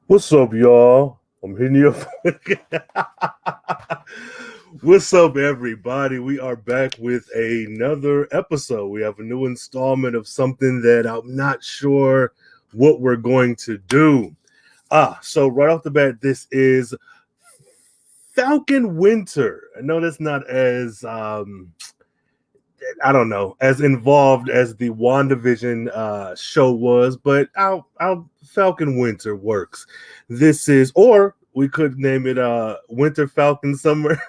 What's up, y'all? I'm hitting you up. What's up, everybody? We are back with another episode. We have a new installment of something that I'm not sure what we're going to do. So right off the bat, this is Falcon Winter. I know that's not as I don't know, as involved as the Wanda Vision show was, but our Falcon Winter works. This is, or we could name it Winter Falcon Summer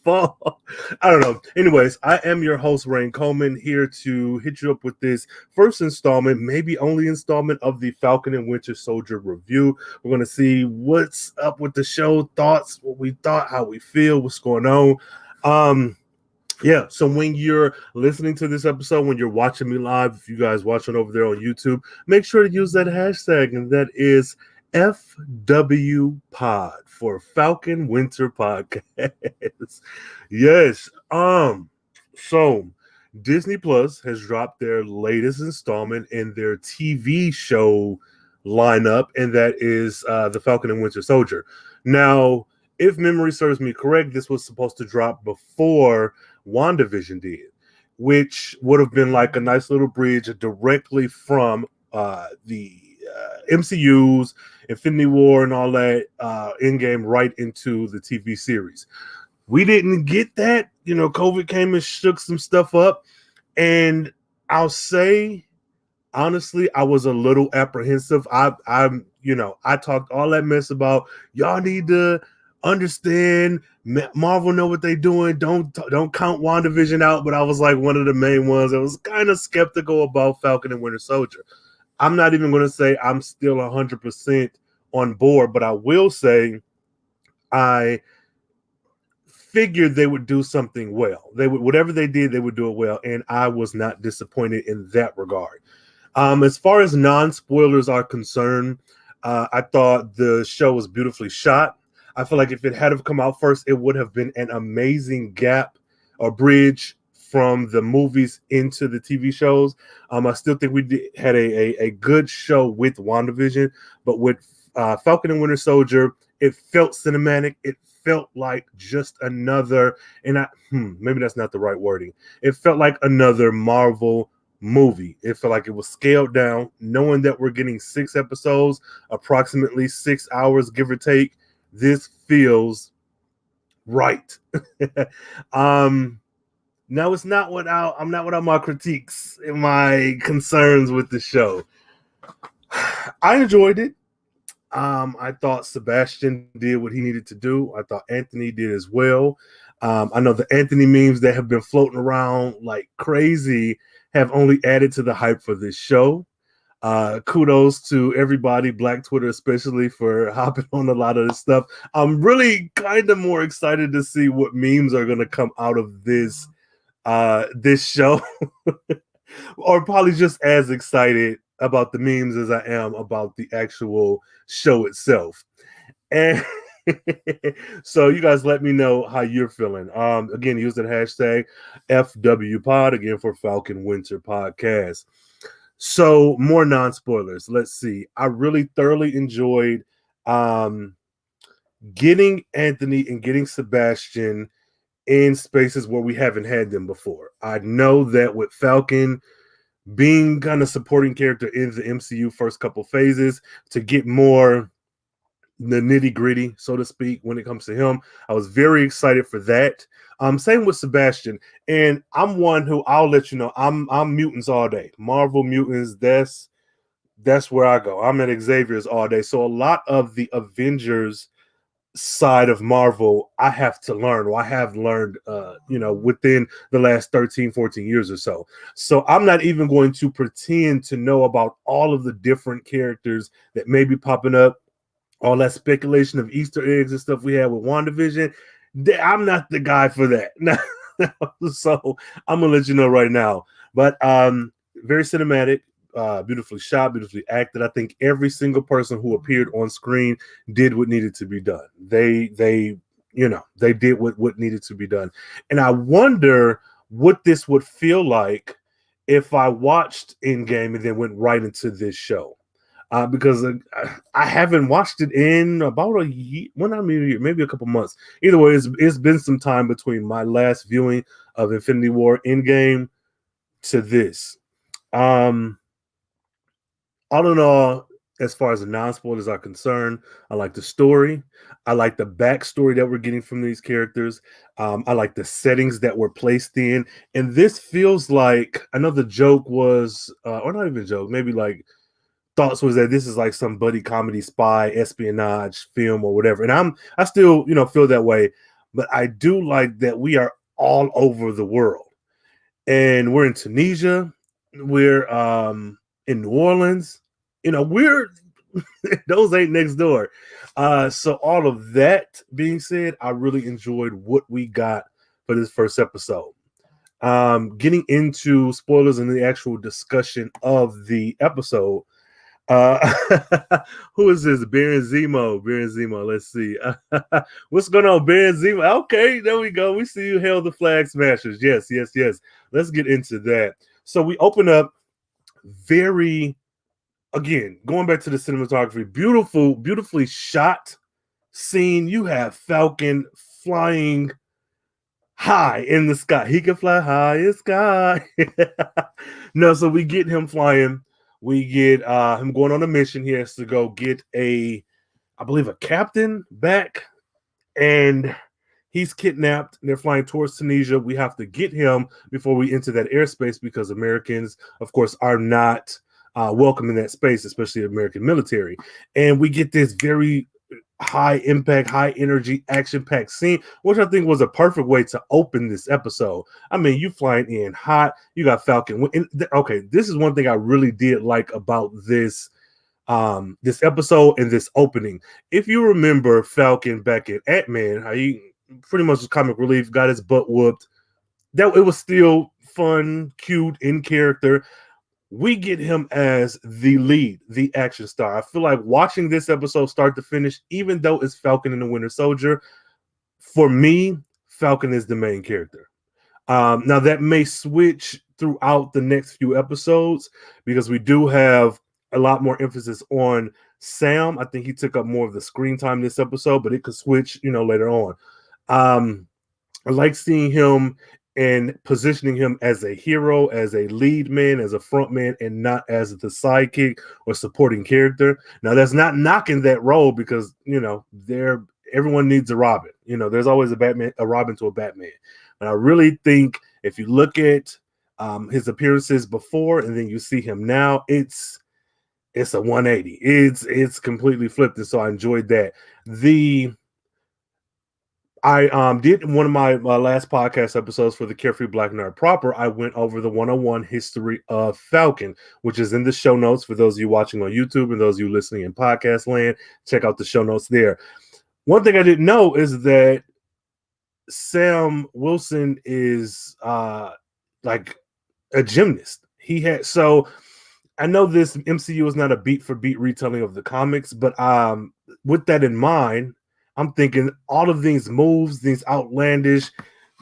Fall. I don't know. Anyways, I am your host, Rhayne Coleman, here to hit you up with this first installment, maybe only installment of the Falcon and Winter Soldier review. We're going to see what's up with the show, thoughts, what we thought, how we feel, what's going on. Yeah, so when you're listening to this episode, when you're watching me live, if you guys watching over there on YouTube, make sure to use that hashtag, and that is FWPod for Falcon Winter Podcast. Yes. So Disney Plus has dropped their latest installment in their TV show lineup, and that is the Falcon and Winter Soldier. Now, if memory serves me correct, this was supposed to drop before Wanda Vision did, which would have been like a nice little bridge directly from the MCU's Infinity War and all that Endgame right into the TV series. We didn't get that. You know, COVID came and shook some stuff up. And I'll say, honestly, I was a little apprehensive. I'm, I talked all that mess about y'all need to understand Marvel know what they're doing. Don't count WandaVision out. But I was like one of the main ones that was kind of skeptical about Falcon and Winter Soldier. I'm not even going to say I'm still 100% on board, but I will say I figured they would do something well. They would, whatever they did, they would do it well, and I was not disappointed in that regard. As far as non-spoilers are concerned, I thought the show was beautifully shot. I feel like if it had have come out first, it would have been an amazing gap or bridge from the movies into the TV shows. I still think we had a good show with WandaVision, but with Falcon and Winter Soldier, it felt cinematic. It felt like just another, and maybe that's not the right wording. It felt like another Marvel movie. It felt like it was scaled down, knowing that we're getting 6 episodes, approximately 6 hours, give or take. This feels right. Now it's not I'm not without my critiques and my concerns with the show. I enjoyed it. I thought Sebastian did what he needed to do. I thought Anthony did as well. I know the Anthony memes that have been floating around like crazy have only added to the hype for this show. Kudos to everybody, Black Twitter especially, for hopping on a lot of this stuff. I'm really kind of more excited to see what memes are going to come out of this show, or probably just as excited about the memes as I am about the actual show itself. And so you guys let me know how you're feeling. Again, use that hashtag FWPod again for Falcon Winter Podcast. So more non-spoilers. Let's see. I really thoroughly enjoyed getting Anthony and getting Sebastian in spaces where we haven't had them before. I know that with Falcon being kind of supporting character in the MCU first couple phases, to get more the nitty gritty, so to speak, when it comes to him, I was very excited for that. Same with Sebastian, and I'm one who I'll let you know I'm mutants all day. Marvel mutants, that's where I go. I'm at Xavier's all day. So a lot of the Avengers side of Marvel I have to learn, or I have learned within the last 13 14 years or so I'm not even going to pretend to know about all of the different characters that may be popping up, all that speculation of Easter eggs and stuff we had with WandaVision. I'm not the guy for that. So I'm gonna let you know right now. But very cinematic, beautifully shot, beautifully acted. I think every single person who appeared on screen did what needed to be done. They did what needed to be done. And I wonder what this would feel like if I watched Endgame and then went right into this show. because I haven't watched it in about a year, well, not maybe a couple months. Either way, it's been some time between my last viewing of Infinity War Endgame to this. All in all, as far as the non-spoilers are concerned, I like the story. I like the backstory that we're getting from these characters. I like the settings that were placed in. And this feels like, I know the joke was, or not even joke, maybe like thoughts was that this is like some buddy comedy spy espionage film or whatever. And I still, feel that way. But I do like that we are all over the world. And we're in Tunisia. We're in New Orleans. We're those ain't next door. So all of that being said, I really enjoyed what we got for this first episode. Getting into spoilers and the actual discussion of the episode. Who is this? Benzemo. Let's see. What's going on, Benzemo? Okay, there we go. We see you hail the flag smashers. Yes. Let's get into that. So we open up again, going back to the cinematography, beautifully shot scene. You have Falcon flying high in the sky. He can fly high in the sky. No, so we get him flying. We get him going on a mission. He has to go get I believe a captain back, and he's kidnapped. They're flying towards Tunisia. We have to get him before we enter that airspace because Americans, of course, are not welcome in that space, especially the American military. And we get this very high impact, high energy, action-packed scene, which I think was a perfect way to open this episode. I mean, you flying in hot, you got Falcon. Okay, this is one thing I really did like about this episode and this opening. If you remember Falcon back in Ant-Man, how he pretty much was comic relief, got his butt whooped. That it was still fun, cute, in character. We get him as the lead, the action star. I feel like watching this episode start to finish, even though it's Falcon and the Winter Soldier, for me, Falcon is the main character. Now, that may switch throughout the next few episodes because we do have a lot more emphasis on Sam. I think he took up more of the screen time this episode, but it could switch, later on. I like seeing him and positioning him as a hero, as a lead man, as a front man, and not as the sidekick or supporting character. Now, that's not knocking that role because, everyone needs a Robin. There's always a Robin to a Batman. And I really think if you look at his appearances before and then you see him now, it's a 180. It's completely flipped. And so I enjoyed that. I did one of my last podcast episodes for the Carefree Black Nerd proper. I went over the 101 history of Falcon, which is in the show notes for those of you watching on YouTube and those of you listening in podcast land. Check out the show notes there. One thing I didn't know is that Sam Wilson is like a gymnast. So I know this MCU is not a beat for beat retelling of the comics, but with that in mind, I'm thinking all of these moves, these outlandish,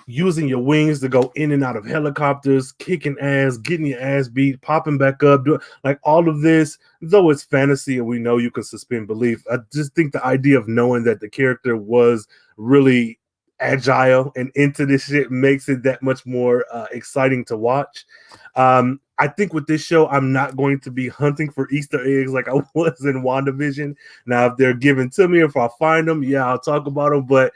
using your wings to go in and out of helicopters, kicking ass, getting your ass beat, popping back up, doing like all of this, though it's fantasy and we know you can suspend belief. I just think the idea of knowing that the character was really agile and into this shit makes it that much more exciting to watch. I think with this show, I'm not going to be hunting for Easter eggs like I was in Wanda Vision. Now, if they're given to me, if I find them, yeah, I'll talk about them. But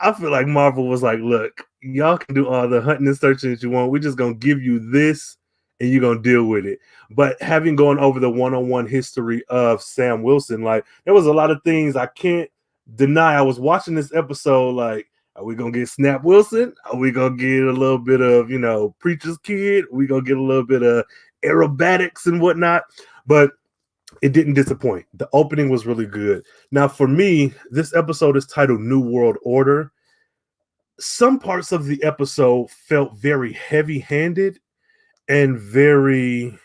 I feel like Marvel was like, look, y'all can do all the hunting and searching that you want. We're just going to give you this and you're going to deal with it. But having gone over the one-on-one history of Sam Wilson, like there was a lot of things I can't deny. I was watching this episode like, are we going to get Snap Wilson? Are we going to get a little bit of, Preacher's Kid? Are we going to get a little bit of aerobatics and whatnot? But it didn't disappoint. The opening was really good. Now, for me, this episode is titled New World Order. Some parts of the episode felt very heavy-handed and very,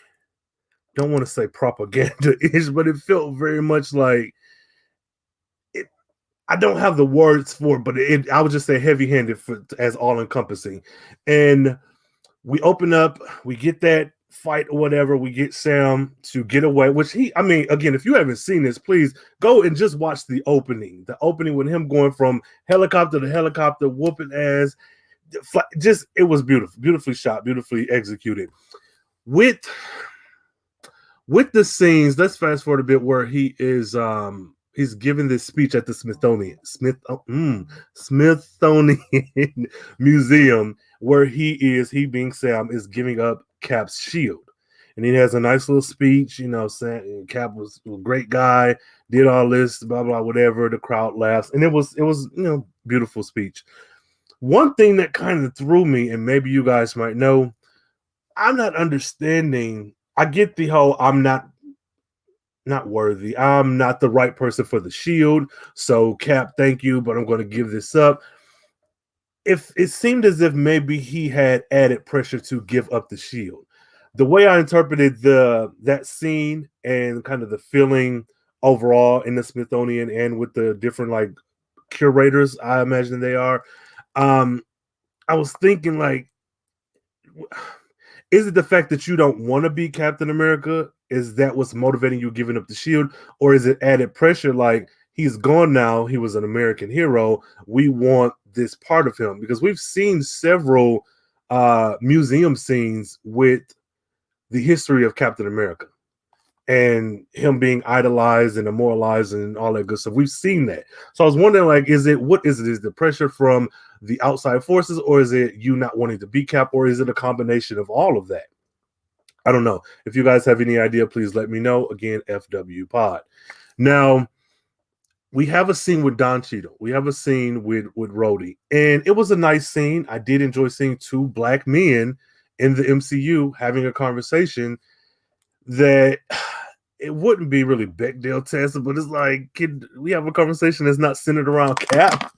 don't want to say propaganda-ish, but it felt very much like, I don't have the words for it, but I would just say heavy-handed as all-encompassing. And we open up, we get that fight or whatever, we get Sam to get away, which again, if you haven't seen this, please go and just watch the opening with him going from helicopter to helicopter, whooping ass. Just, it was beautifully shot, beautifully executed. With the scenes, let's fast forward a bit where he is he's giving this speech at the Smithsonian Museum, where he being Sam is giving up Cap's shield. And he has a nice little speech, saying Cap was a great guy, did all this, blah, blah, whatever. The crowd laughs. And it was, beautiful speech. One thing that kind of threw me, and maybe you guys might know, I'm not understanding. I get the whole, I'm not worthy. I'm not the right person for the shield. So Cap, thank you, but I'm going to give this up. If it seemed as if maybe he had added pressure to give up the shield. The way I interpreted that scene and kind of the feeling overall in the Smithsonian and with the different like curators, I imagine they are, I was thinking like, is it the fact that you don't want to be Captain America? Is that what's motivating you giving up the shield? Or is it added pressure like he's gone now, he was an American hero, we want this part of him? Because we've seen several museum scenes with the history of Captain America and him being idolized and immortalized and all that good stuff. We've seen that. So I was wondering, like, is it the pressure from the outside forces, or is it you not wanting to be Cap, or is it a combination of all of that? I don't know. If you guys have any idea, please let me know. Again, FW Pod. Now, we have a scene with Don Cheadle. We have a scene with Rhodey. And it was a nice scene. I did enjoy seeing two black men in the MCU having a conversation that it wouldn't be really Bechdel tested, but it's like, we have a conversation that's not centered around Cap.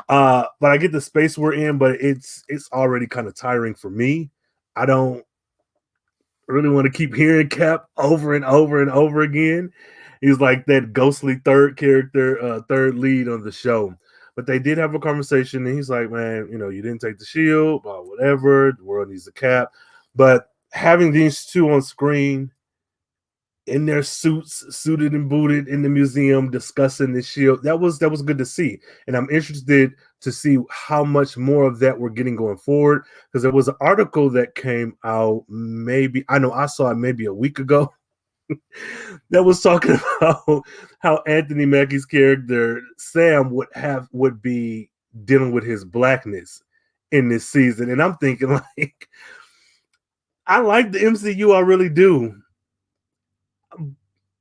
But I get the space we're in, but it's already kind of tiring for me. I don't really want to keep hearing Cap over and over and over again. He's like that ghostly third lead on the show. But they did have a conversation, and he's like, man, you didn't take the shield, whatever. The world needs a Cap. But having these two on screen in their suits, suited and booted in the museum, discussing the shield, that was good to see. And I'm interested to see how much more of that we're getting going forward, because there was an article that came out, I saw it maybe a week ago, that was talking about how Anthony Mackie's character Sam would be dealing with his blackness in this season. And I'm thinking, like, I like the MCU, I really do.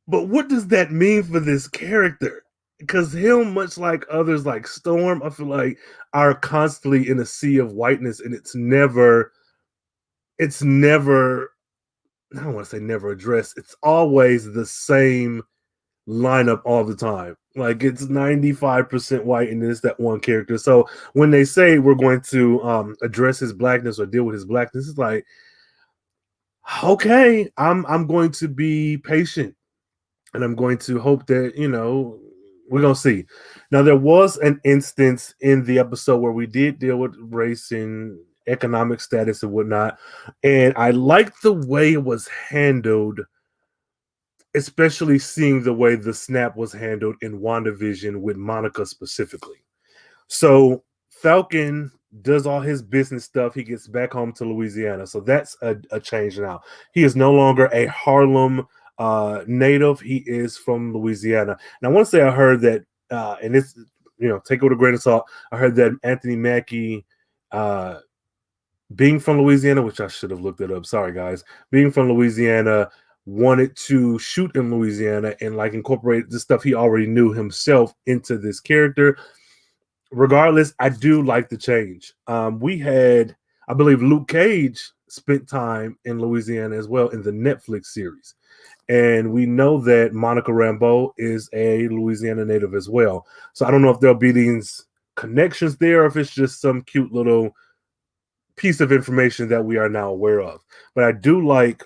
But what does that mean for this character? Because him, much like others like Storm, I feel like are constantly in a sea of whiteness, and it's never, I don't want to say never addressed. It's always the same lineup all the time. Like, it's 95% white, and it's that one character. So when they say we're going to address his blackness or deal with his blackness, it's like, okay, I'm going to be patient, and I'm going to hope that, we're going to see. Now, there was an instance in the episode where we did deal with race and economic status and whatnot, and I liked the way it was handled, especially seeing the way the snap was handled in Wanda Vision with Monica specifically. So Falcon does all his business stuff. He gets back home to Louisiana. So that's a change now. He is no longer a Harlem native. He is from Louisiana. And I want to say I heard that, and it's, take it with a grain of salt, I heard that Anthony Mackie, being from Louisiana, which I should have looked it up. Sorry, guys. Being from Louisiana, wanted to shoot in Louisiana and like incorporate the stuff he already knew himself into this character. Regardless, I do like the change. We had, I believe, Luke Cage spent time in Louisiana as well in the Netflix series. And we know that Monica Rambeau is a Louisiana native as well. So I don't know if there'll be these connections there, or if it's just some cute little piece of information that we are now aware of. But I do like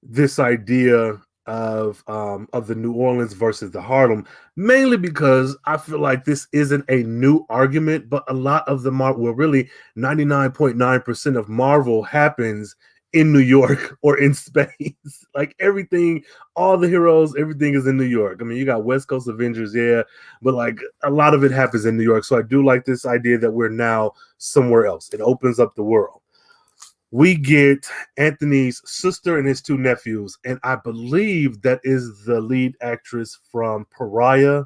this idea of the New Orleans versus the Harlem, mainly because I feel like this isn't a new argument, but a lot of the really 99.9% of Marvel happens in New York or in space. Like everything, all the heroes, everything is in New York. I mean, you got West Coast Avengers, yeah, but like a lot of it happens in New York. So I do like this idea that we're now somewhere else. It opens up the world. We get Anthony's sister and his two nephews, and I believe that is the lead actress from Pariah,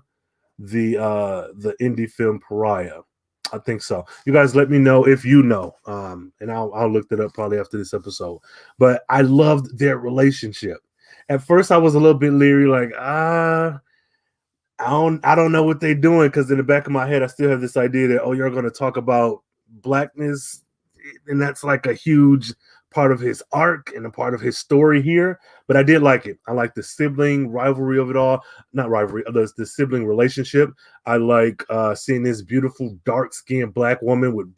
the indie film Pariah. I think so. You guys let me know if you know, and I'll look that up probably after this episode. But I loved their relationship. At first, I was a little bit leery, like I don't know what they're doing, because in the back of my head, I still have this idea that you're going to talk about blackness, and that's like a huge part of his arc and a part of his story here. But I did like it. I like the sibling rivalry of it all. Not rivalry, the sibling relationship. I like seeing this beautiful dark-skinned black woman with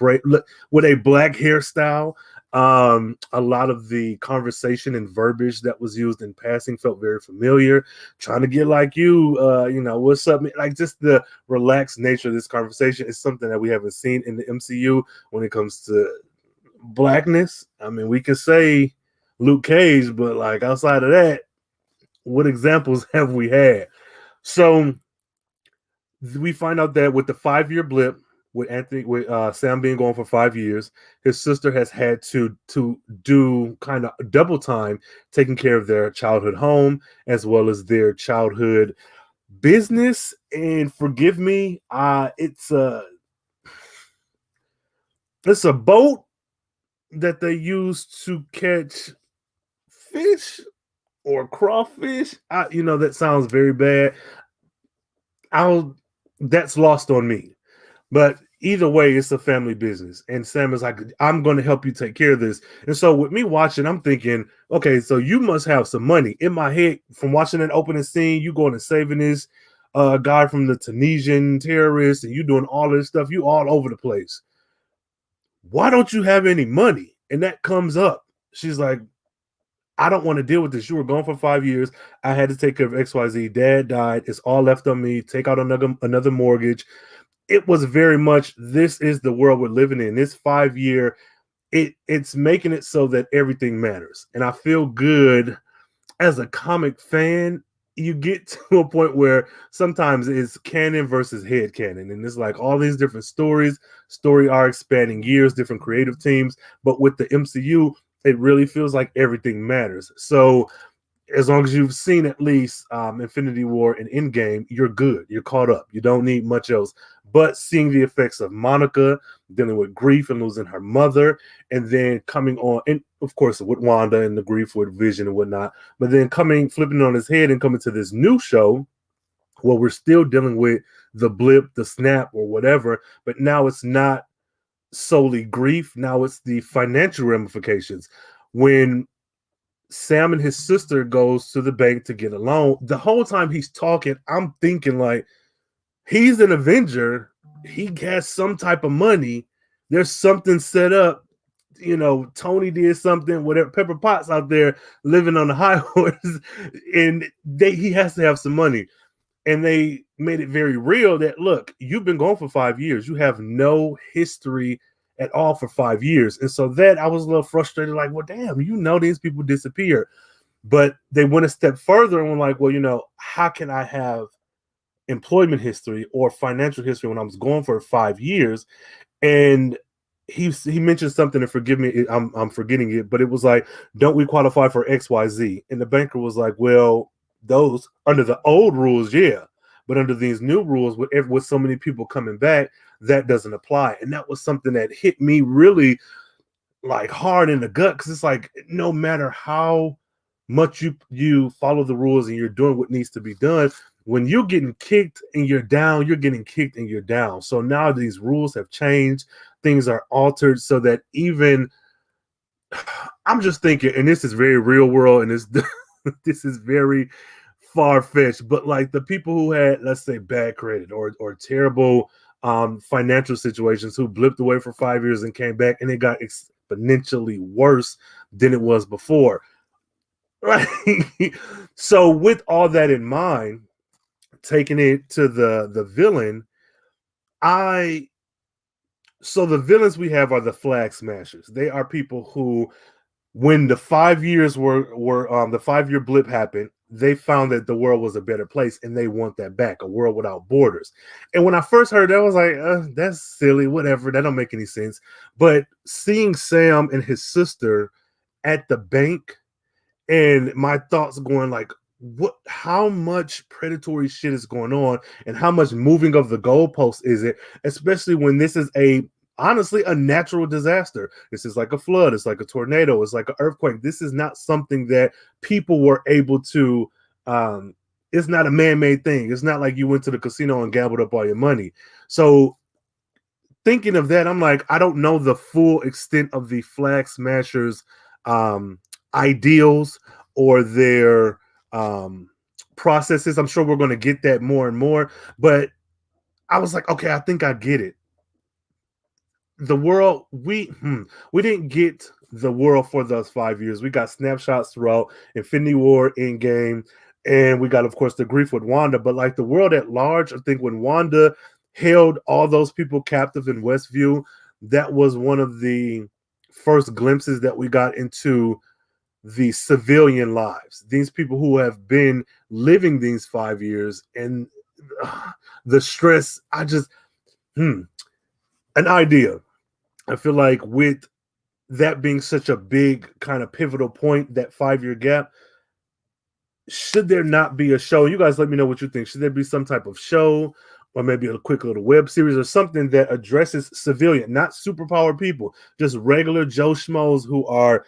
a black hairstyle. A lot of the conversation and verbiage that was used in passing felt very familiar. Trying to get like you, what's up? Like, just the relaxed nature of this conversation is something that we haven't seen in the MCU when it comes to blackness. I mean, we can say Luke Cage, but like outside of that, what examples have we had? So we find out that with the 5-year blip, with Sam being gone for 5 years, his sister has had to do kind of double time taking care of their childhood home as well as their childhood business. And forgive me, it's a boat that they use to catch fish or crawfish. That sounds very bad. That's lost on me. But either way, it's a family business. And Sam is like, I'm going to help you take care of this. And so with me watching, I'm thinking, okay, so you must have some money. In my head, from watching that opening scene, you going and saving this guy from the Tunisian terrorists, and you doing all this stuff. You all over the place. Why don't you have any money? And that comes up. She's like, I don't want to deal with this. You were gone for 5 years. I had to take care of XYZ. Dad died. It's all left on me. Take out another mortgage. It was very much, this is the world we're living in. This 5-year, it's making it so that everything matters. And I feel good as a comic fan. You get to a point where sometimes it's canon versus head canon. And it's like all these different story arcs spanning years, different creative teams. But with the MCU, it really feels like everything matters. So as long as you've seen at least Infinity War and Endgame, you're good. You're caught up. You don't need much else. But seeing the effects of Monica dealing with grief and losing her mother, and then coming on, and of course with Wanda and the grief with Vision and whatnot, but then flipping on his head and coming to this new show where we're still dealing with the blip, the snap, or whatever, but now it's not solely grief. Now it's the financial ramifications. When Sam and his sister goes to the bank to get a loan, the whole time he's talking, I'm thinking like, he's an Avenger. He has some type of money. There's something set up. Tony did something, whatever. Pepper Potts out there living on the high horse, and he has to have some money. And they made it very real that, look, you've been gone for 5 years. You have no history at all for 5 years. And so that I was a little frustrated, like, well, damn, these people disappear. But they went a step further and were like, well, how can I have employment history or financial history when I was gone for 5 years? And he mentioned something, and forgive me, I'm forgetting it, but it was like, don't we qualify for XYZ? And the banker was like, well, those under the old rules, yeah, but under these new rules, with so many people coming back, that doesn't apply. And that was something that hit me really like hard in the gut, because it's like, no matter how much you follow the rules and you're doing what needs to be done, when you're getting kicked and you're down, you're getting kicked and you're down. So now these rules have changed, things are altered, so that even I'm just thinking, and this is very real world, and this is very far-fetched, but like the people who had, let's say, bad credit or terrible financial situations, who blipped away for 5 years and came back, and it got exponentially worse than it was before. Right. So with all that in mind, taking it to the villain, so the villains we have are the flag smashers. They are people who when the 5 years were the 5 year blip happened, they found that the world was a better place and they want that back, a world without borders. And when I first heard that, I was like, that's silly, whatever, that don't make any sense. But seeing Sam and his sister at the bank, and my thoughts going like, what, how much predatory shit is going on and how much moving of the goalposts is it, especially when this is a honestly a natural disaster. This is like a flood, it's like a tornado, it's like an earthquake. This is not something that people were able to it's not a man-made thing. It's not like you went to the casino and gambled up all your money. So thinking of that, I'm like, I don't know the full extent of the Flag Smashers ideals or their processes. I'm sure we're going to get that more and more, but I was like, okay, I think I get it. The world, we didn't get the world for those 5 years. We got snapshots throughout Infinity War, Endgame, and we got, of course, the grief with Wanda. But like the world at large, I think when Wanda held all those people captive in Westview, that was one of the first glimpses that we got into the civilian lives. These people who have been living these 5 years and the stress. I just an idea. I feel like with that being such a big kind of pivotal point, that 5 year gap, should there not be a show? You guys let me know what you think. Should there be some type of show or maybe a quick little web series or something that addresses civilian, not superpower people, just regular Joe Schmoes who are,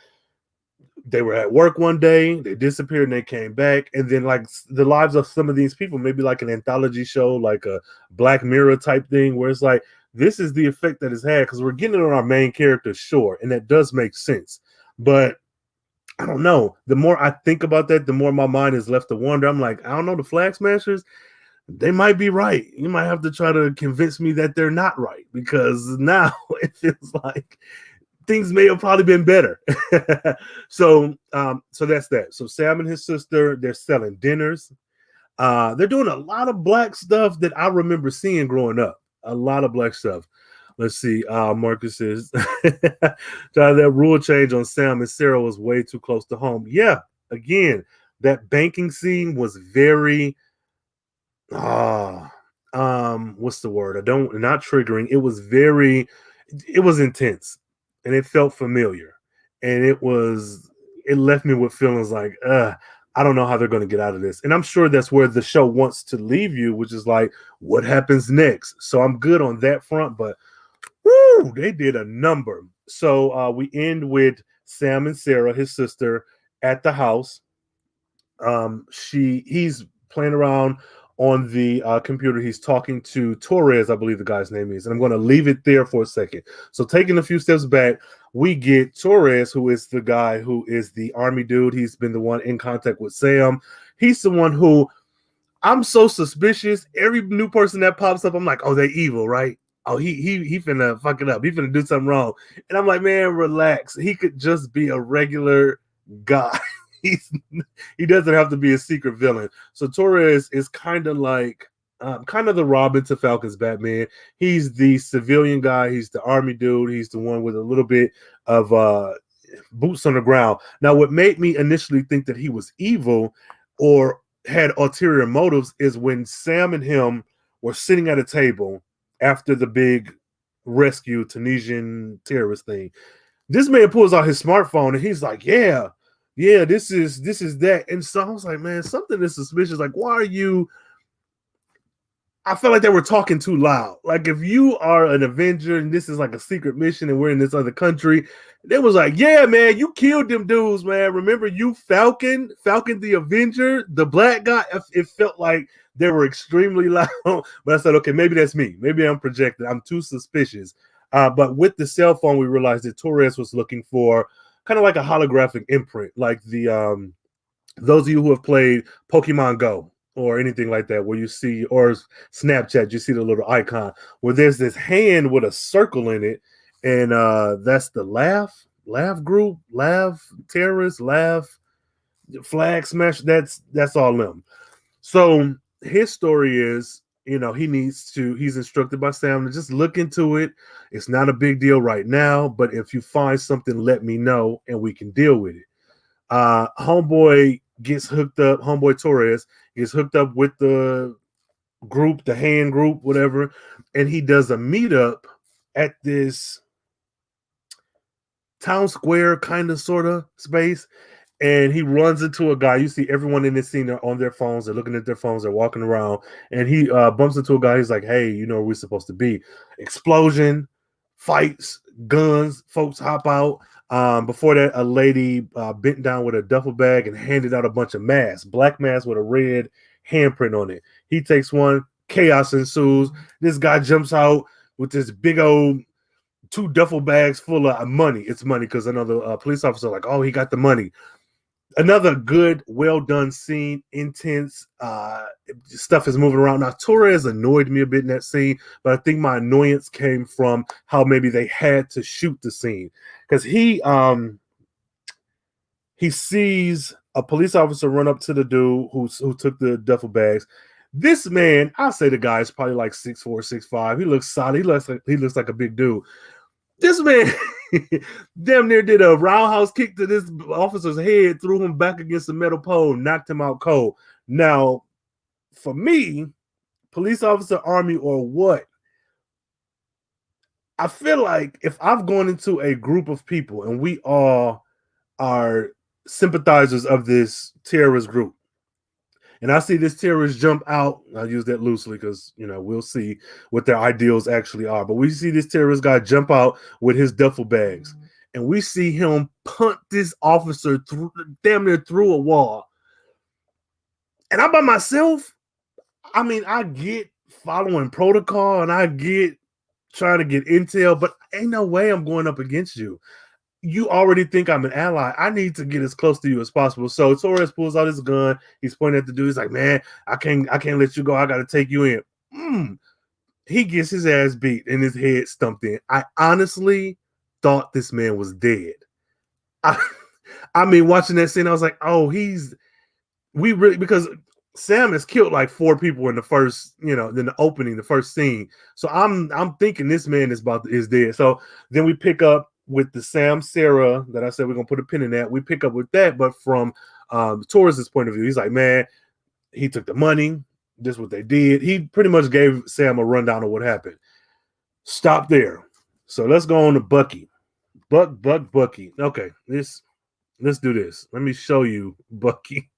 they were at work one day, they disappeared and they came back. And then like the lives of some of these people, maybe like an anthology show, like a Black Mirror type thing, where it's like, this is the effect that it's had, because we're getting it on our main character, sure, and that does make sense. But I don't know. The more I think about that, the more my mind is left to wonder. I'm like, I don't know, the Flag Smashers, they might be right. You might have to try to convince me that they're not right, because now it feels like things may have probably been better. So that's that. So Sam and his sister, they're selling dinners. They're doing a lot of Black stuff that I remember seeing growing up. A lot of Black stuff. Let's see. Marcus says that rule change on Sam and Sarah was way too close to home. Yeah, again, that banking scene was very what's the word? Not triggering. It was intense and it felt familiar. And it left me with feelings like, I don't know how they're going to get out of this. And I'm sure that's where the show wants to leave you, which is like, what happens next? So I'm good on that front, but woo, they did a number. So we end with Sam and Sarah, his sister, at the house. He's playing around on the computer. He's talking to Torres, I believe the guy's name is. And I'm going to leave it there for a second. So taking a few steps back, we get Torres, who is the guy who is the army dude. He's been the one in contact with Sam. He's the one who I'm so suspicious. Every new person that pops up, I'm like, oh, they evil, right? Oh, he finna fuck it up. He finna do something wrong. And I'm like, man, relax. He could just be a regular guy. He doesn't have to be a secret villain. So Torres is kind of like kind of the Robin to Falcon's Batman. He's the civilian guy. He's the army dude. He's the one with a little bit of boots on the ground. Now, what made me initially think that he was evil or had ulterior motives is when Sam and him were sitting at a table after the big rescue Tunisian terrorist thing. This man pulls out his smartphone and he's like, yeah, this is that. And so I was like, man, something is suspicious. Like, why are you? I felt like they were talking too loud. Like, if you are an Avenger and this is like a secret mission and we're in this other country, they was like, yeah, man, you killed them dudes, man. Remember you, Falcon the Avenger, the black guy? It felt like they were extremely loud. But I said, okay, maybe that's me. Maybe I'm projecting. I'm too suspicious. But with the cell phone, we realized that Torres was looking for kind of like a holographic imprint, like the those of you who have played Pokemon Go or anything like that, where you see, or Snapchat, you see the little icon where there's this hand with a circle in it, and that's the laugh group, laugh terrorists, laugh flag smash. That's all them. So his story is he's instructed by Sam to just look into it. It's not a big deal right now, but if you find something, let me know and we can deal with it. Homeboy gets hooked up, Homeboy Torres gets hooked up with the group, the hand group, whatever, and he does a meetup at this town square kind of sort of space. And he runs into a guy. You see everyone in this scene are on their phones. They're looking at their phones. They're walking around. And he bumps into a guy. He's like, hey, you know where we're supposed to be. Explosion, fights, guns, folks hop out. Before that, a lady bent down with a duffel bag and handed out a bunch of masks, black masks with a red handprint on it. He takes one. Chaos ensues. This guy jumps out with this big old 2 duffel bags full of money. It's money because another police officer like, oh, he got the money. Another good, well done scene, intense. Stuff is moving around. Now, Torres annoyed me a bit in that scene, but I think my annoyance came from how maybe they had to shoot the scene because he sees a police officer run up to the dude who took the duffel bags. This man, I'll say the guy is probably like 6'4", 6'5". He looks solid. He looks like a big dude. This man damn near did a roundhouse kick to this officer's head, threw him back against the metal pole, knocked him out cold. Now, for me, police officer, army, or what, I feel like if I've gone into a group of people and we all are sympathizers of this terrorist group, and I see this terrorist jump out, I'll use that loosely because, we'll see what their ideals actually are. But we see this terrorist guy jump out with his duffel bags, and we see him punt this officer damn near through a wall. And I'm by myself. I mean, I get following protocol and I get trying to get intel, but ain't no way I'm going up against you. You already think I'm an ally. I need to get as close to you as possible. So Torres pulls out his gun. He's pointing at the dude. He's like, man, I can't let you go. I got to take you in. He gets his ass beat and his head stumped in. I honestly thought this man was dead. I mean, watching that scene, I was like, oh, because Sam has killed like 4 people in the first, in the opening, the first scene. So I'm thinking this man is dead. So then we pick up with the Sam Sarah that I said we're gonna put a pin in that. We pick up with that, but from Torres's point of view, he's like, man, he took the money. This is what they did. He pretty much gave Sam a rundown of what happened. Stop there. So let's go on to Bucky. Bucky. Okay, let's do this. Let me show you Bucky.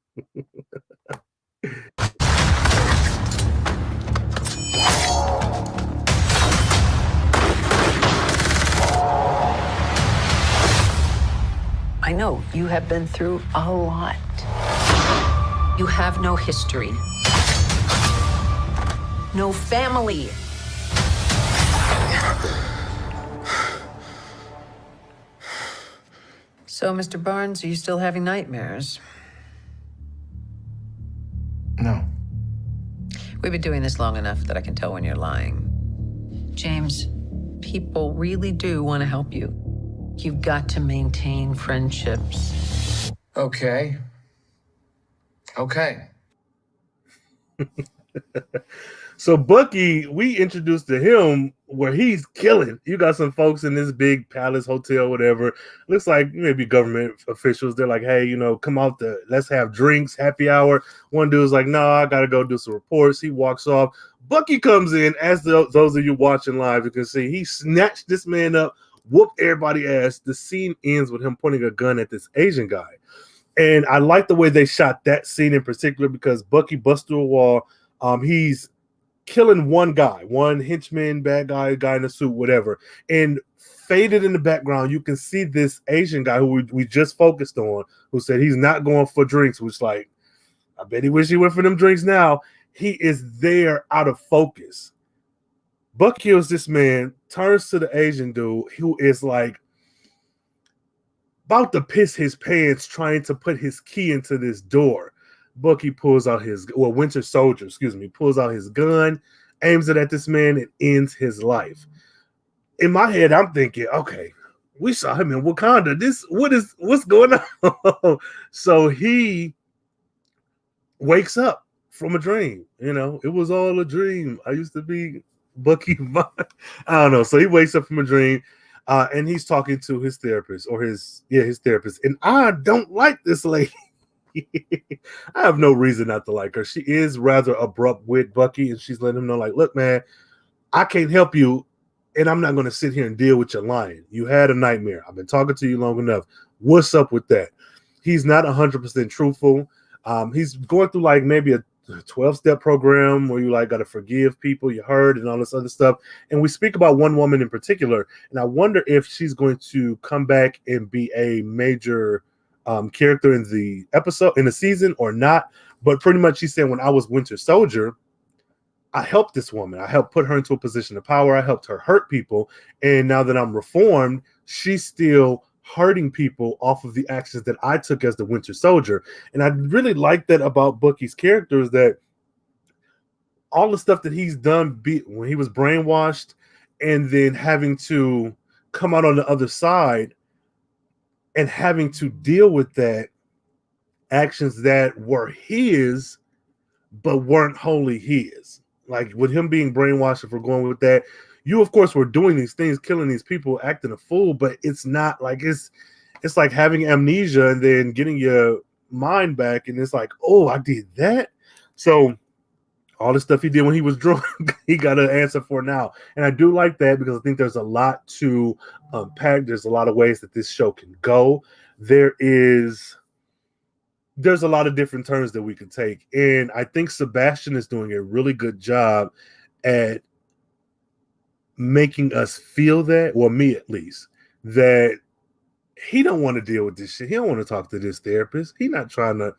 I know you have been through a lot. You have no history, no family. So, Mr. Barnes, are you still having nightmares? No. We've been doing this long enough that I can tell when you're lying. James, people really do want to help you. You've got to maintain friendships. Okay. So Bucky, we introduced to him where he's killing. You got some folks in this big palace hotel, whatever. Looks like maybe government officials. They're like, hey, come out let's have drinks, happy hour. One dude's like, no, I got to go do some reports. He walks off. Bucky comes in, as those of you watching live, you can see he snatched this man up, whooped everybody ass. The scene ends with him pointing a gun at this Asian guy. And I like the way they shot that scene in particular because Bucky busts through a wall. He's killing one guy, one henchman, bad guy in a suit, whatever. And faded in the background, you can see this Asian guy who we just focused on, who said he's not going for drinks, which, like, I bet he wish he went for them drinks now. He is there out of focus. Buck kills this man, turns to the Asian dude who is like about to piss his pants trying to put his key into this door. Bucky pulls out Winter Soldier, pulls out his gun, aims it at this man, and ends his life. In my head, I'm thinking, okay, we saw him in Wakanda. What's going on? So he wakes up from a dream. It was all a dream. I used to be Bucky Barnes. I don't know. So he wakes up from a dream, and he's talking to his therapist or his therapist. And I don't like this lady. I have no reason not to like her. She is rather abrupt with Bucky, and she's letting him know, like, look, man, I can't help you, and I'm not going to sit here and deal with your lying. You had a nightmare. I've been talking to you long enough. What's up with that? He's not 100% truthful. He's going through like maybe a 12-step program where you like got to forgive people you hurt and all this other stuff. And we speak about one woman in particular, and I wonder if she's going to come back and be a major character in the episode, in the season, or not. But pretty much she said, when I was Winter Soldier, I helped this woman. I helped put her into a position of power. I helped her hurt people. And now that I'm reformed, she's still hurting people off of the actions that I took as the Winter Soldier. And I really like that about Bucky's character, is that all the stuff that he's done when he was brainwashed and then having to come out on the other side and having to deal with that, actions that were his but weren't wholly his. Like with him being brainwashed, if we're going with that, you of course were doing these things, killing these people, acting a fool, but it's not like it's like having amnesia and then getting your mind back, and it's like, oh, I did that. So all the stuff he did when he was drunk, he got an answer for now. And I do like that because I think there's a lot to unpack. There's a lot of ways that this show can go. There's a lot of different turns that we could take. And I think Sebastian is doing a really good job at making us feel that, or me at least, that he don't want to deal with this shit. He don't want to talk to this therapist. He not trying to,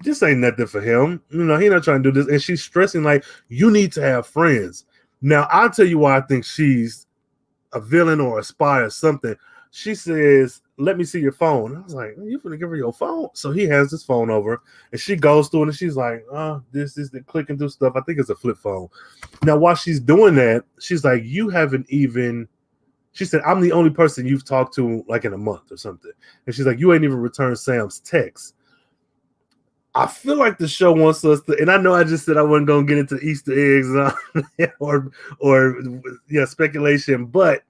this ain't nothing for him. He not trying to do this. And she's stressing like, you need to have friends. Now, I'll tell you why I think she's a villain or a spy or something. She says, let me see your phone. I was like, you finna give her your phone? So he hands his phone over, and she goes through it, and she's like, this is the clicking through stuff. I think it's a flip phone. Now, while she's doing that, she's like, she said, I'm the only person you've talked to like in a month or something. And she's like, you ain't even returned Sam's text. I feel like the show wants us to, and I know I just said I wasn't going to get into Easter eggs or speculation, but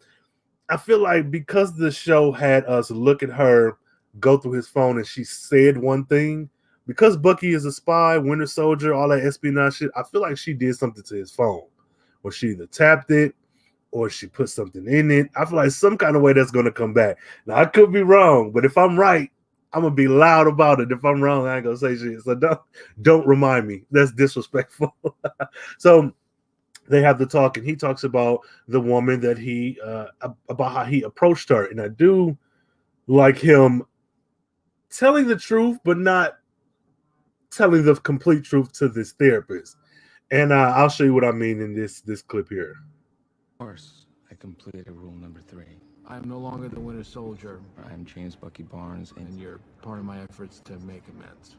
I feel like because the show had us look at her go through his phone and she said one thing, because Bucky is a spy, Winter Soldier, all that espionage shit, I feel like she did something to his phone, or she either tapped it or she put something in it. I feel like some kind of way that's going to come back. Now, I could be wrong, but if I'm right, I'm going to be loud about it. If I'm wrong, I ain't going to say shit. So don't remind me. That's disrespectful. So they have the talk, and he talks about the woman that about how he approached her. And I do like him telling the truth, but not telling the complete truth to this therapist. And I'll show you what I mean in this clip here. Of course, I completed rule number 3. I am no longer the Winter Soldier, I am James Bucky Barnes, and you're part of my efforts to make amends.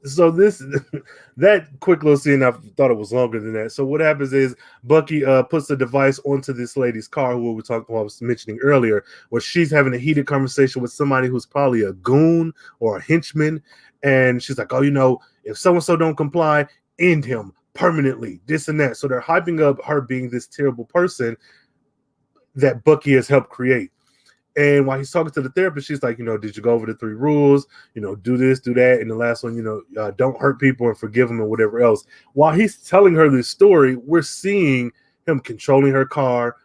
So that quick little scene, I thought it was longer than that. So what happens is Bucky puts the device onto this lady's car, who I was mentioning earlier, where she's having a heated conversation with somebody who's probably a goon or a henchman. And she's like, oh, if so-and-so don't comply, end him permanently, this and that. So they're hyping up her being this terrible person that Bucky has helped create. And while he's talking to the therapist, she's like, did you go over the 3 rules? Do this, do that. And the last one, don't hurt people and forgive them and whatever else. While he's telling her this story, we're seeing him controlling her car,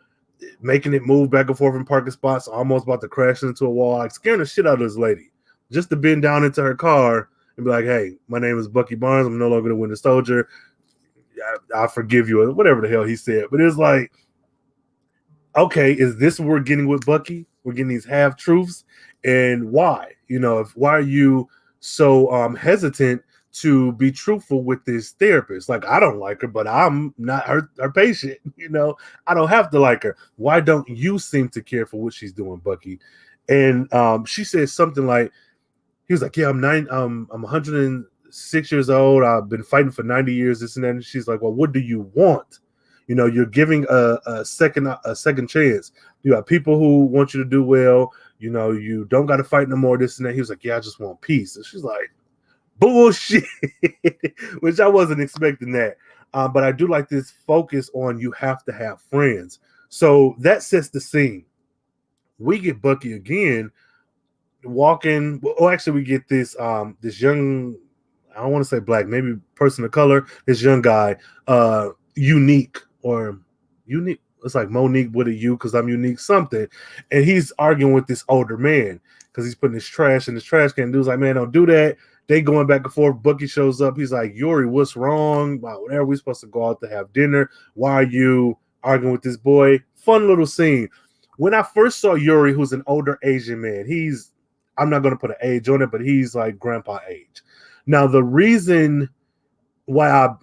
making it move back and forth in parking spots, almost about to crash into a wall, like scaring the shit out of this lady. Just to bend down into her car and be like, hey, my name is Bucky Barnes. I'm no longer the Winter Soldier. I forgive you, or whatever the hell he said. But it's like, okay, is this what we're getting with Bucky? We're getting these half-truths. And why? Why are you so hesitant to be truthful with this therapist? Like, I don't like her, but I'm not her patient. I don't have to like her. Why don't you seem to care for what she's doing, Bucky? And she said something like, he was like, yeah, I'm 106 years old. I've been fighting for 90 years, this and that. And she's like, well, what do you want? You're giving a second chance. You have people who want you to do well. you know, you don't got to fight no more, this and that. He was like, yeah, I just want peace. And she's like, bullshit, which I wasn't expecting that. But I do like this focus on you have to have friends. So that sets the scene. We get Bucky again walking. Well, actually, we get this this young, I don't want to say black, maybe person of color, this young guy, unique. It's like Monique with a U because I'm unique something. And he's arguing with this older man because he's putting his trash in his trash can. Dude's like, man, don't do that. They going back and forth. Bucky shows up. He's like, Yuri, what's wrong? Wow, whenever we're supposed to go out to have dinner, why are you arguing with this boy? Fun little scene. When I first saw Yuri, who's an older Asian man, I'm not going to put an age on it, but he's like grandpa age. Now, the reason why I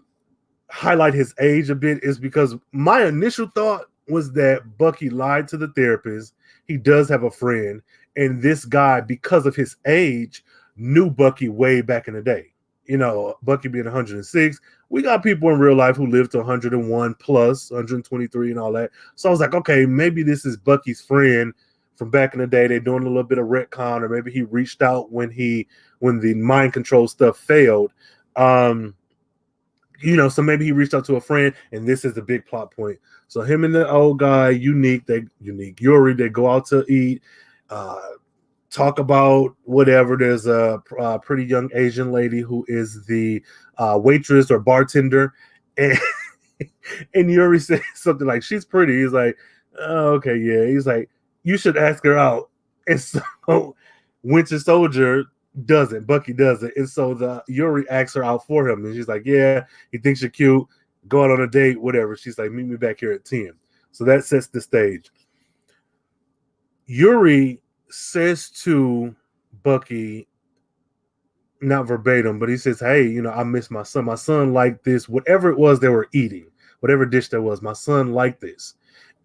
highlight his age a bit is because my initial thought was that Bucky lied to the therapist. He does have a friend, and this guy, because of his age, knew Bucky way back in the day. You know, Bucky being 106, we got people in real life who lived to 101 plus, 123 and all that. So I was like, okay, maybe this is Bucky's friend from back in the day. They're doing a little bit of retcon, or maybe he reached out when the mind control stuff failed. You know, so maybe he reached out to a friend, and this is the big plot point. So him and the old guy, Yuri, they go out to eat, talk about whatever. There's a pretty young Asian lady who is the waitress or bartender, and and Yuri says something like, she's pretty. He's like, oh, okay, yeah. He's like, you should ask her out. And so Winter Soldier doesn't. Bucky doesn't. And so the Yuri asks her out for him. And she's like, yeah, he thinks you're cute. Go out on a date, whatever. She's like, meet me back here at 10. So that sets the stage. Yuri says to Bucky, not verbatim, but he says, hey, you know, I miss my son. My son liked this, whatever it was they were eating, whatever dish that was, my son liked this.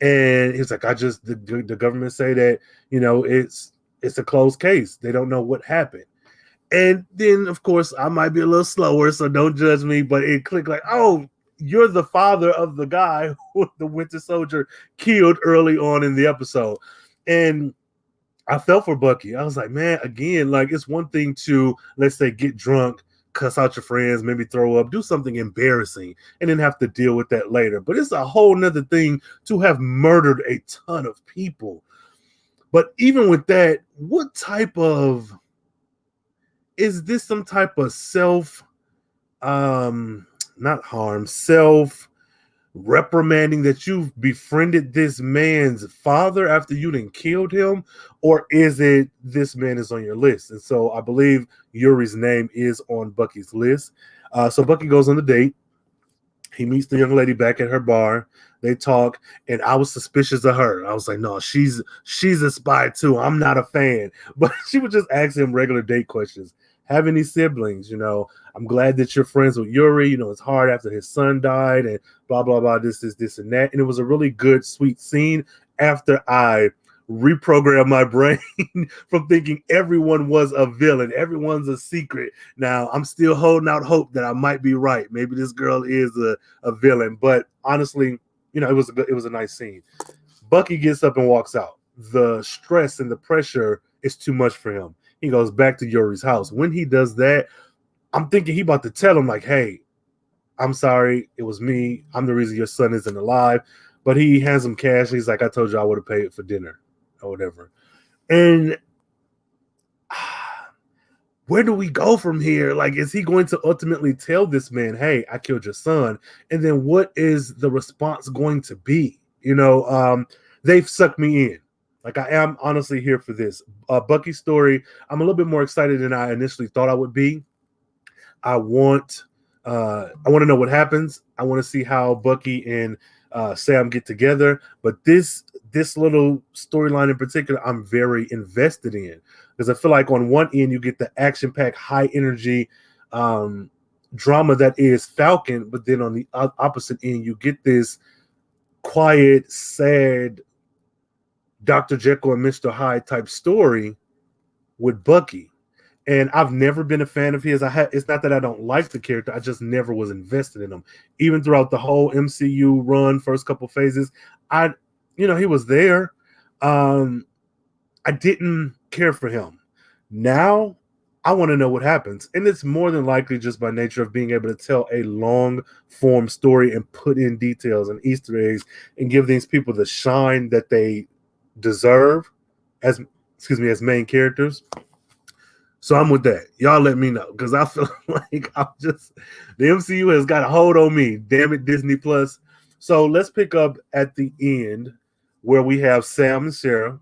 And he's like, the government say that, you know, it's a closed case. They don't know what happened. And then, of course, I might be a little slower, so don't judge me, but it clicked like, oh, you're the father of the guy who the Winter Soldier killed early on in the episode. And I felt for Bucky. I was like, man, again, like, it's one thing to, let's say, get drunk, cuss out your friends, maybe throw up, do something embarrassing, and then have to deal with that later. But it's a whole nother thing to have murdered a ton of people. But even with that, what type of, is this some type of self-reprimanding that you've befriended this man's father after you done killed him? Or is it this man is on your list? And so I believe Yuri's name is on Bucky's list. So Bucky goes on the date. He meets the young lady back at her bar. They talk, and I was suspicious of her. I was like, no, she's a spy too. I'm not a fan. But she would just ask him regular date questions. Have any siblings? You know, I'm glad that you're friends with Yuri. You know, it's hard after his son died and blah, blah, blah, this, and that. And it was a really good, sweet scene after I reprogrammed my brain from thinking everyone was a villain. Everyone's a secret. Now, I'm still holding out hope that I might be right. Maybe this girl is a villain. But honestly, you know, it was a nice scene. Bucky gets up and walks out. The stress and the pressure is too much for him. He goes back to Yuri's house. When he does that, I'm thinking he about to tell him, like, hey, I'm sorry, it was me. I'm the reason your son isn't alive. But he hands him cash. He's like, I told you I would have paid for dinner or whatever. And where do we go from here? Like, is he going to ultimately tell this man, hey, I killed your son? And then what is the response going to be? You know, they've sucked me in. Like, I am honestly here for this. Bucky's story, I'm a little bit more excited than I initially thought I would be. I want to know what happens. I want to see how Bucky and Sam get together. But this little storyline in particular, I'm very invested in. Because I feel like on one end, you get the action-packed, high-energy drama that is Falcon. But then on the opposite end, you get this quiet, sad, Dr. Jekyll and Mr. Hyde type story with Bucky. And I've never been a fan of his. It's not that I don't like the character. I just never was invested in him. Even throughout the whole MCU run, first couple phases, he was there. I didn't care for him. Now I want to know what happens. And it's more than likely just by nature of being able to tell a long form story and put in details and Easter eggs and give these people the shine that they deserve as main characters. So I'm with that. Y'all let me know, because I feel like the MCU has got a hold on me. Damn it, Disney Plus. So let's pick up at the end where we have Sam and Sarah.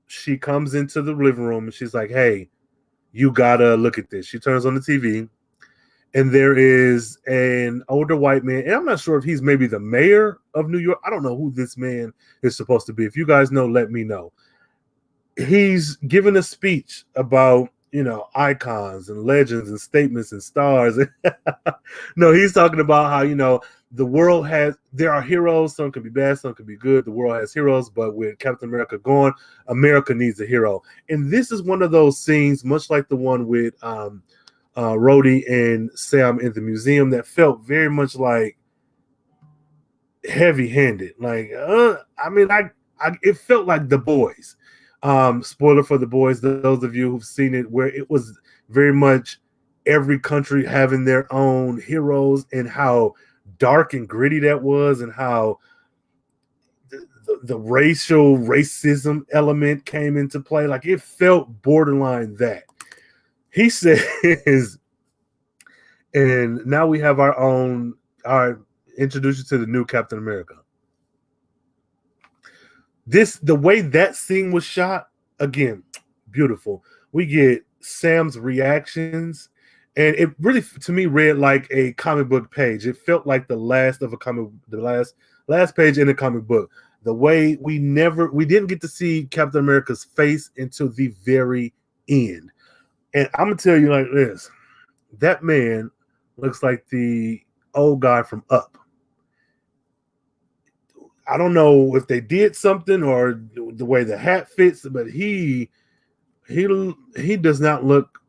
She comes into the living room and she's like, hey, you gotta look at this. She turns on the TV and there is an older white man. And I'm not sure if he's maybe the mayor of New York. I don't know who this man is supposed to be. If you guys know, let me know. He's giving a speech about, icons and legends and statements and stars. No, he's talking about how, the world there are heroes. Some can be bad, some can be good. The world has heroes, but with Captain America gone, America needs a hero. And this is one of those scenes, much like the one with Rhodey and Sam in the museum, that felt very much like heavy-handed. Like, it felt like The Boys. Spoiler for The Boys, those of you who've seen it, where it was very much every country having their own heroes, and how dark and gritty that was, and how the racism element came into play. Like, it felt borderline that. He says, and now we have our introduction to the new Captain America. The way that scene was shot, again, beautiful. We get Sam's reactions, and it really, to me, read like a comic book page. It felt like the last page in a comic book. The way we didn't get to see Captain America's face until the very end. And I'm gonna tell you like this: that man looks like the old guy from Up. I don't know if they did something or the way the hat fits, but he does not look.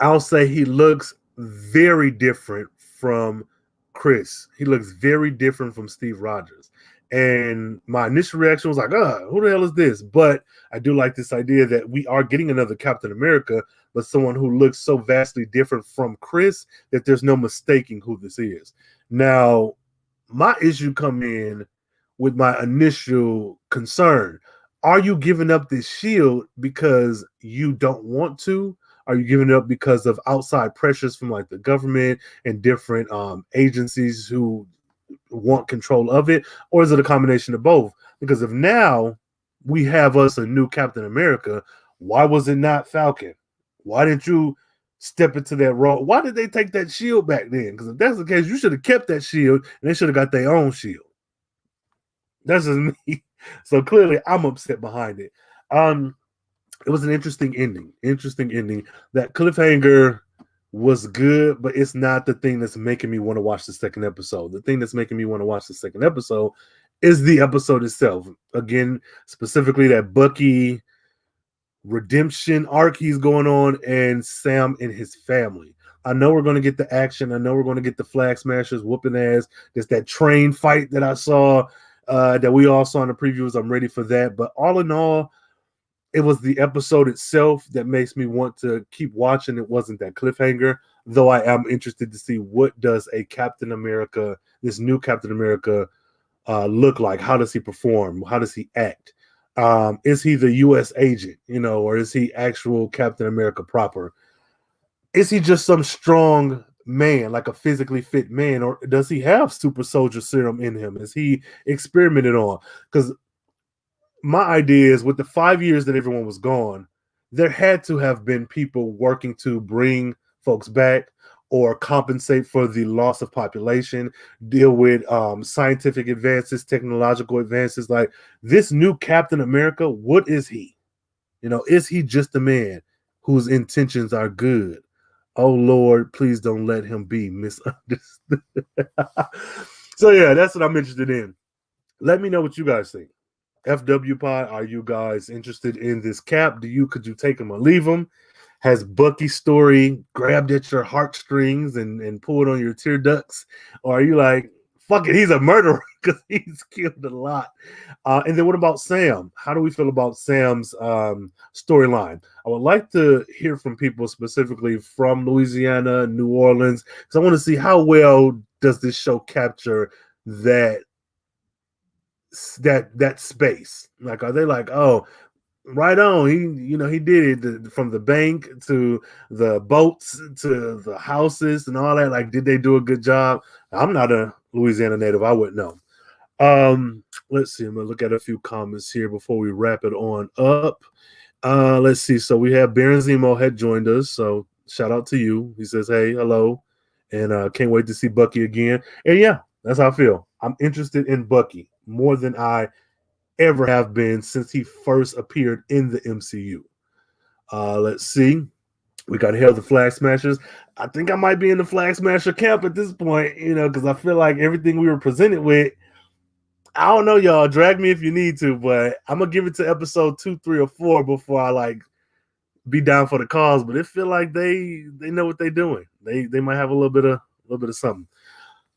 I'll say he looks very different from Chris. He looks very different from Steve Rogers. And my initial reaction was like, who the hell is this? But I do like this idea that we are getting another Captain America, but someone who looks so vastly different from Chris that there's no mistaking who this is. Now, my issue come in with my initial concern. Are you giving up this shield because you don't want to? Are you giving it up because of outside pressures from like the government and different agencies who want control of it? Or is it a combination of both? Because if now we have us a new Captain America, why was it not Falcon? Why didn't you step into that role? Why did they take that shield back then? Because if that's the case, you should have kept that shield and they should have got their own shield. That's just me. So clearly I'm upset behind it. It was an interesting ending. That cliffhanger was good, but it's not the thing that's making me want to watch the second episode. The thing that's making me want to watch the second episode is the episode itself. Again, specifically that Bucky redemption arc he's going on, and Sam and his family. I know we're going to get the action. I know we're going to get the flag smashers whooping ass. There's that train fight that I saw, that we all saw in the previews. I'm ready for that. But all in all, it was the episode itself that makes me want to keep watching. It wasn't that cliffhanger, though I am interested to see what does a Captain America, this new Captain America, look like. How does he perform? How does he act? Is he the U.S. agent, or is he actual Captain America proper? Is he just some strong man, like a physically fit man, or does he have super soldier serum in him? Is he experimented on? Because my idea is, with the 5 years that everyone was gone, there had to have been people working to bring folks back or compensate for the loss of population, deal with scientific advances, technological advances. Like this new Captain America, what is he? Is he just a man whose intentions are good? Oh, Lord, please don't let him be misunderstood. So, yeah, that's what I'm interested in. Let me know what you guys think. FW Pod, are you guys interested in this Cap? Could you take him or leave him? Has Bucky's story grabbed at your heartstrings and pulled on your tear ducts? Or are you like, fuck it, he's a murderer. because he's killed a lot. And then what about Sam? How do we feel about Sam's storyline? I would like to hear from people specifically from Louisiana, New Orleans, because I want to see how well does this show capture that space. Like, are they like, oh, right on, he did it from the bank to the boats to the houses and all that. Like, did they do a good job? I'm not a Louisiana native, I wouldn't know. Let's see, I'm gonna look at a few comments here before we wrap it on up. Let's see. So we have Benzemo had joined us, so shout out to you. He says, hey, hello, and can't wait to see Bucky again. And yeah, that's how I feel. I'm interested in Bucky more than I ever have been since he first appeared in the MCU. Let's see. We got Hail the Flag Smashers. I think I might be in the Flag Smasher camp at this point, because I feel like everything we were presented with, I don't know, y'all. Drag me if you need to, but I'm gonna give it to episode 2, 3, or 4 before I be down for the cause. But it feel like they know what they're doing. They might have a little bit of something.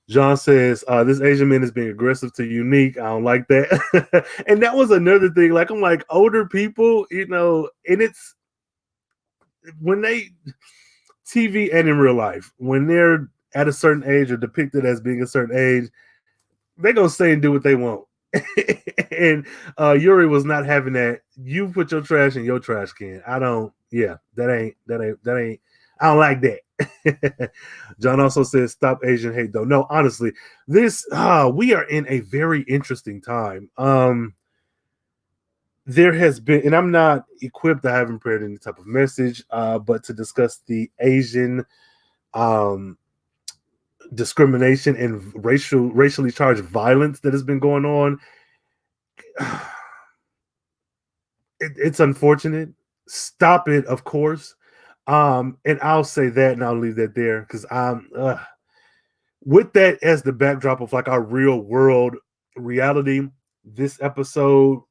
John says, this Asian man is being aggressive to Unique. I don't like that. And that was another thing. Like, I'm like, older people, and it's when they TV and in real life, when they're at a certain age or depicted as being a certain age, they're gonna say and do what they want. And Yuri was not having that. You put your trash in your trash can. That ain't I don't like that. John also says, stop Asian hate though. No, honestly, this we are in a very interesting time. There has been, and I'm not equipped, I haven't prepared any type of message, but to discuss the Asian discrimination and racially charged violence that has been going on. It's unfortunate. Stop it, of course. And I'll say that, and I'll leave that there, because I'm with that as the backdrop of like our real world reality. This episode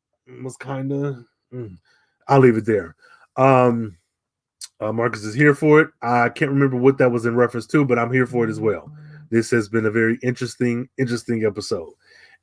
was kind of I'll leave it there. Marcus is here for it. I can't remember what that was in reference to, but I'm here for it as well. This has been a very interesting episode.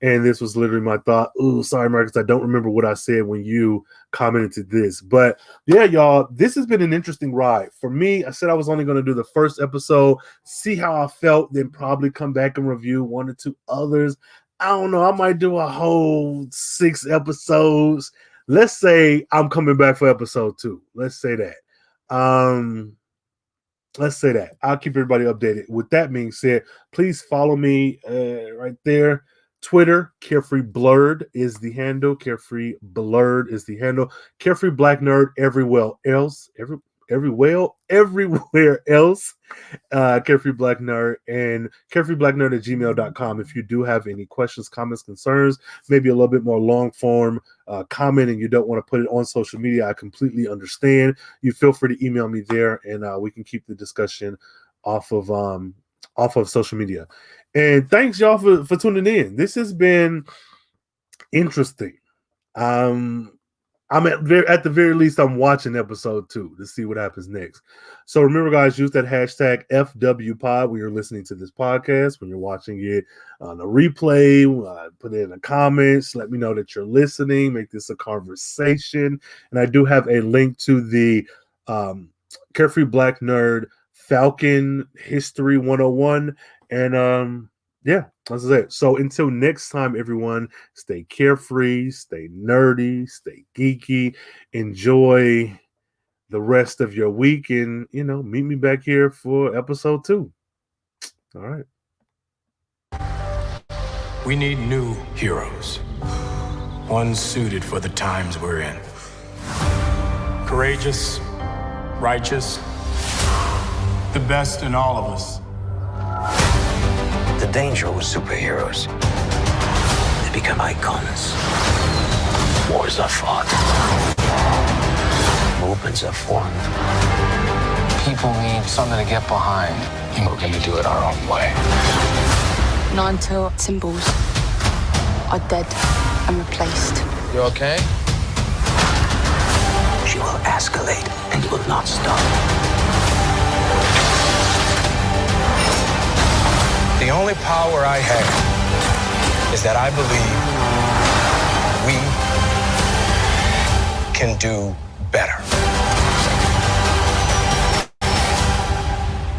And this was literally my thought. Ooh, sorry, Marcus, I don't remember what I said when you commented to this. But yeah, y'all, this has been an interesting ride. For me, I said I was only going to do the first episode, see how I felt, then probably come back and review 1 or 2 others. I don't know. I might do a whole 6 episodes. Let's say I'm coming back for episode 2. Let's say that. I'll keep everybody updated. With that being said, please follow me right there. Twitter, Carefree Blurred is the handle. Carefree Blurred is the handle. Carefree Black Nerd everywhere else. Everywhere else. Carefree Black Nerd and CarefreeBlackNerd@gmail.com. If you do have any questions, comments, concerns, maybe a little bit more long form comment, and you don't want to put it on social media, I completely understand. You feel free to email me there, and we can keep the discussion off of social media. And thanks y'all for tuning in. This has been interesting. I'm at the very least, I'm watching episode 2 to see what happens next. So remember, guys, use that hashtag FWPod when you're listening to this podcast, when you're watching it on a replay. Put it in the comments. Let me know that you're listening. Make this a conversation. And I do have a link to the Carefree Black Nerd Falcon History 101. And yeah, that's it. So until next time, everyone, stay carefree, stay nerdy, stay geeky, enjoy the rest of your week, and meet me back here for episode 2. All right. We need new heroes. One suited for the times we're in. Courageous, righteous, the best in all of us. The danger with superheroes. They become icons. Wars are fought. Movements are formed. People need something to get behind, and we're gonna do it our own way. Not until symbols are dead and replaced. You okay? She will escalate and will not stop. The only power I have is that I believe we can do better.